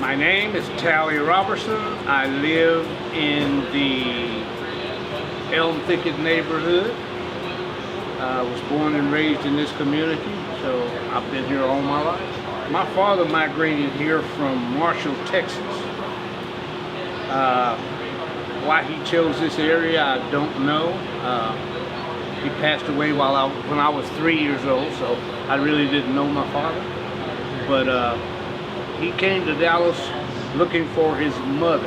My name is Tally Roberson. I live in the Elm Thicket neighborhood. I was born and raised in this community, so I've been here all my life. My father migrated here from Marshall, Texas. Why he chose this area, I don't know. He passed away when I was 3 years old, so I really didn't know my father. But he came to Dallas looking for his mother,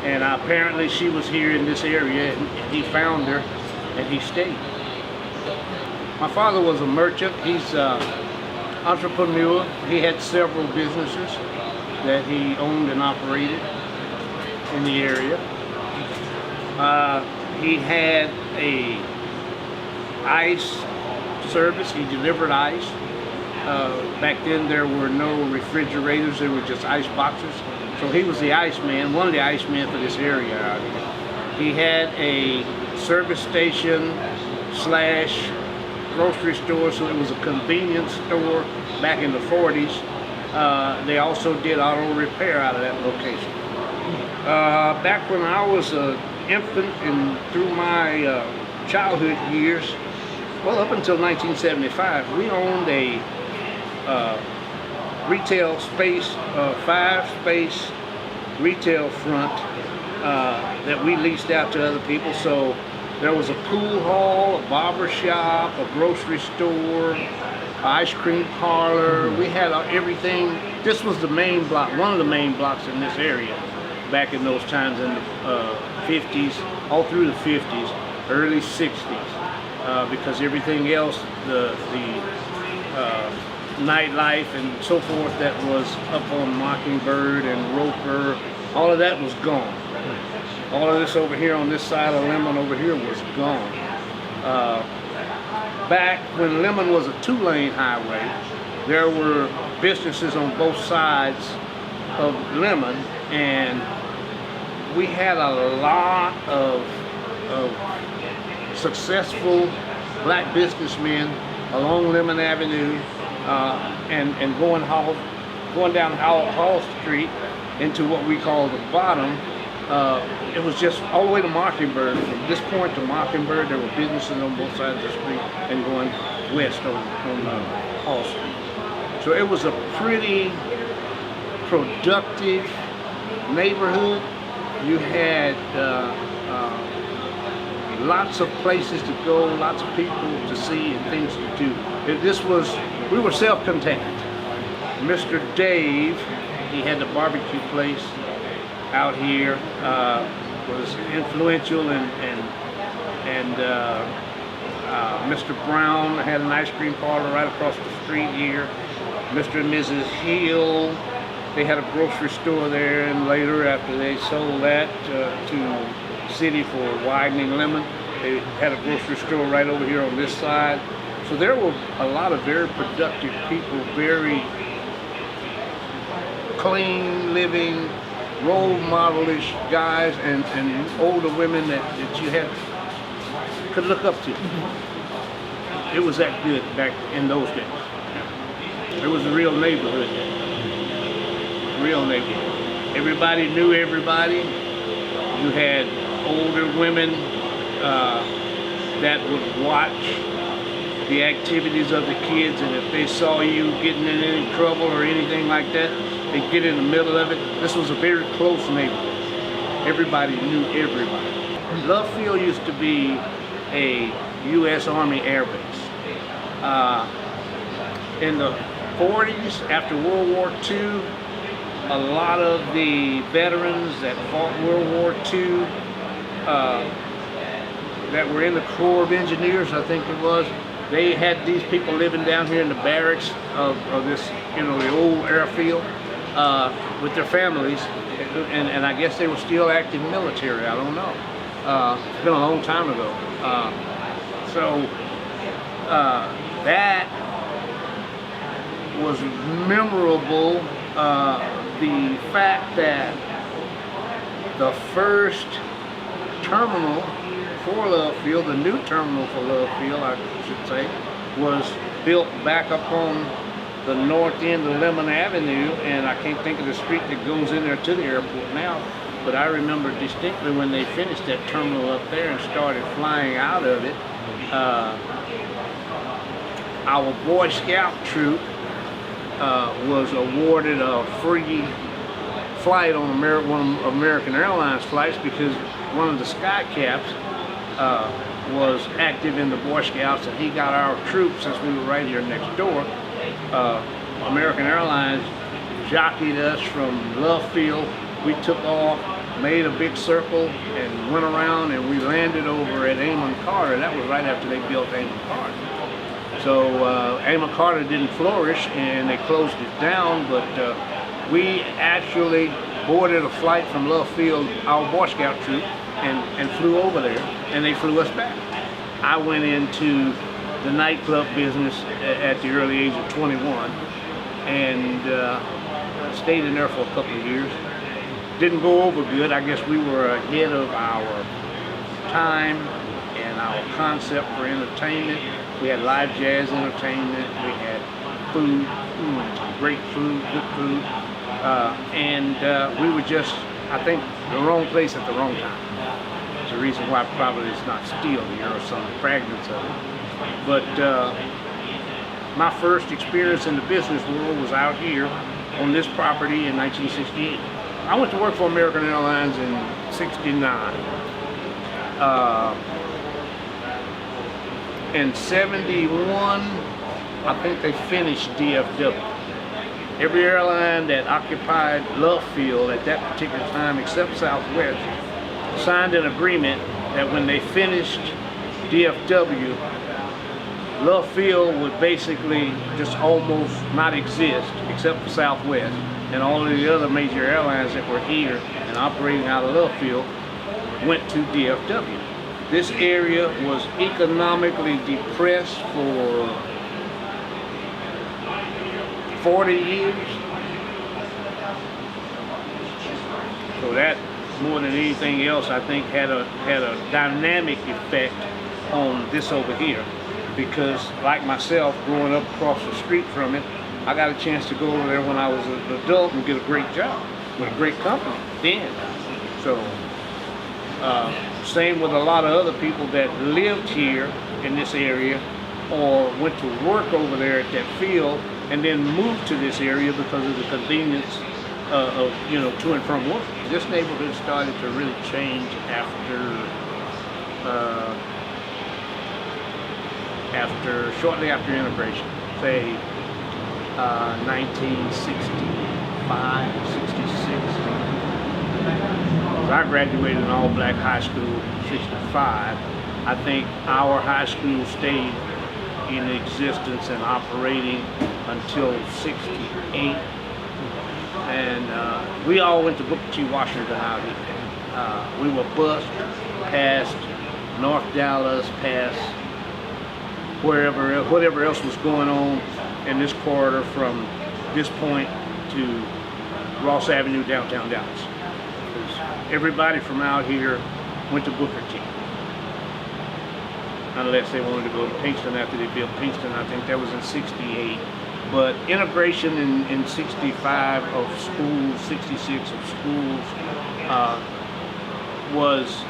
and apparently she was here in this area, and he found her and he stayed. My father was a merchant. He's an entrepreneur. He had several businesses that he owned and operated in the area. He had a ice service. He delivered ice. Back then there were no refrigerators, there were just ice boxes. So he was the ice man, one of the ice men for this area out here. He had a service station slash grocery store, so it was a convenience store back in the 40s. They also did auto repair out of that location. Back when I was an infant and through my childhood years, well, up until 1975, we owned a retail space, 5-space retail front that we leased out to other people. So there was a pool hall, a barber shop, a grocery store, an ice cream parlor. We had everything. This was the main block, one of the main blocks in this area back in those times in the 50s, all through the 50s, early 60s, because everything else, the nightlife and so forth that was up on Mockingbird and Roper, all of that was gone. All of this over here on this side of Lemon over here was gone. Back when Lemon was a 2-lane highway, there were businesses on both sides of Lemon, and we had a lot of successful black businessmen along Lemon Avenue and going down Hall Street into what we call the bottom. It was just all the way to Mockingbird. From this point to Mockingbird, there were businesses on both sides of the street and going west on Hall Street. So it was a pretty productive neighborhood. You had lots of places to go, lots of people to see and things to do. We were self-contained. Mr. Dave, he had the barbecue place out here, was influential, and Mr. Brown had an ice cream parlor right across the street here. Mr. and Mrs. Hill, they had a grocery store there, and later after they sold that to City for widening Lemon, they had a grocery store right over here on this side. So there were a lot of very productive people, very clean living, role model-ish guys and older women that you could look up to. It was that good back in those days. It was a real neighborhood. Real neighborhood. Everybody knew everybody. You had older women that would watch the activities of the kids, and if they saw you getting in any trouble or anything like that, they'd get in the middle of it. This was a very close neighborhood. Everybody knew everybody. Love Field used to be a U.S. Army Air Base. In the 40s, after World War II, a lot of the veterans that fought World War II, that were in the Corps of Engineers, I think it was, they had these people living down here in the barracks of this, the old airfield with their families, and I guess they were still active military, I don't know. It's been a long time ago. So that was memorable, the fact that the first terminal for Love Field, the new terminal for Love Field, I should say, was built back up on the north end of Lemon Avenue, and I can't think of the street that goes in there to the airport now, but I remember distinctly when they finished that terminal up there and started flying out of it. Our Boy Scout troop was awarded a free flight on one of American Airlines flights because one of the sky caps was active in the Boy Scouts, and he got our troop, since we were right here next door. American Airlines jockeyed us from Love Field. We took off, made a big circle, and went around, and we landed over at Amon Carter. That was right after they built Amon Carter. So Amon Carter didn't flourish, and they closed it down, but we actually boarded a flight from Love Field, our Boy Scout troop, and flew over there, and they flew us back. I went into the nightclub business at the early age of 21, and stayed in there for a couple of years. Didn't go over good. I guess we were ahead of our time and our concept for entertainment. We had live jazz entertainment. We had food, great food, good food, and we were just, I think, the wrong place at the wrong time. It's the reason why probably it's not steel here or some fragments of it. But my first experience in the business world was out here on this property in 1968. I went to work for American Airlines in '69. In '71, I think they finished DFW. Every airline that occupied Love Field at that particular time, except Southwest, signed an agreement that when they finished DFW, Love Field would basically just almost not exist except for Southwest, and all of the other major airlines that were here and operating out of Love Field went to DFW. This area was economically depressed for 40 years. So that, more than anything else, I think had a dynamic effect on this over here. Because like myself, growing up across the street from it, I got a chance to go over there when I was an adult and get a great job with a great company then. So same with a lot of other people that lived here in this area or went to work over there at that field and then moved to this area because of the convenience of, you know, to and from work. This neighborhood started to really change shortly after integration, say 1965, 66. I graduated in all-black high school in '65. I think our high school stayed in existence and operating until '68. And we all went to Booker T. Washington out here. We were bused past North Dallas, past whatever else was going on in this corridor from this point to Ross Avenue, downtown Dallas. Everybody from out here went to Booker T. Unless they wanted to go to Pinkston after they built Pinkston. I think that was in '68. But integration in '65 of schools, '66 of schools, was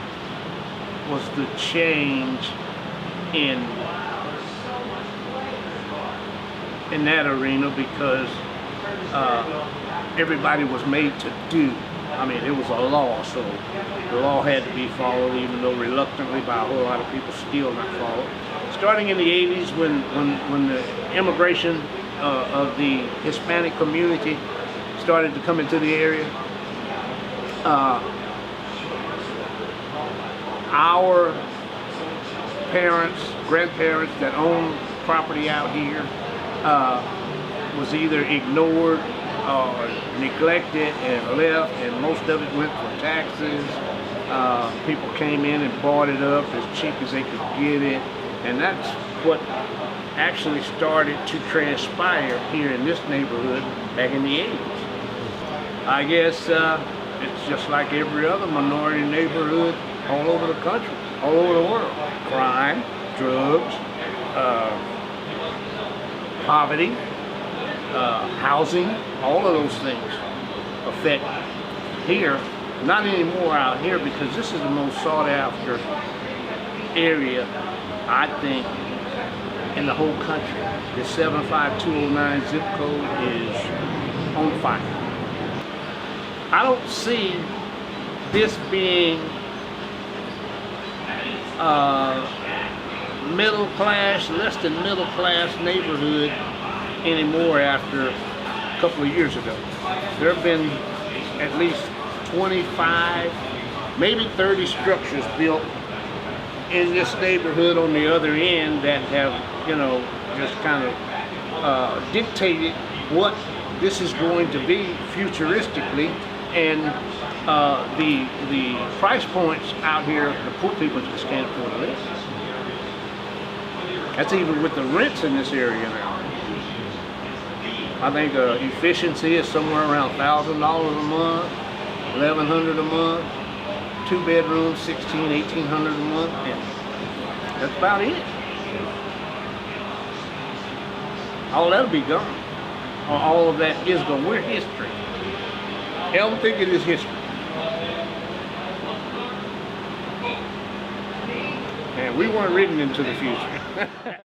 the change in that arena, because everybody was made to do. I mean, it was a law, so the law had to be followed, even though reluctantly by a whole lot of people still not followed. Starting in the '80s, when the immigration of the Hispanic community started to come into the area, our parents, grandparents that owned property out here was either ignored or neglected and left, and most of it went for taxes. People came in and bought it up as cheap as they could get it, and that's what actually started to transpire here in this neighborhood back in the '80s. I guess it's just like every other minority neighborhood all over the country, all over the world. Crime, drugs, poverty, housing, all of those things affect here. Not anymore out here, because this is the most sought after area, I think, in the whole country. The 75209 zip code is on fire. I don't see this being middle class, less than middle class neighborhood anymore after a couple of years ago. There have been at least 25, maybe 30 structures built in this neighborhood on the other end that have, you know, just kind of dictated what this is going to be futuristically, and the price points out here, the poor people just can't afford to live. That's even with the rents in this area now. I think efficiency is somewhere around $1,000 a month, $1,100 a month, 2 bedrooms, $1,600, $1,800 a month, and that's about it. All that'll be gone. All of that is gone. We're history. Elm Thicket is history. And we weren't ridden into the future.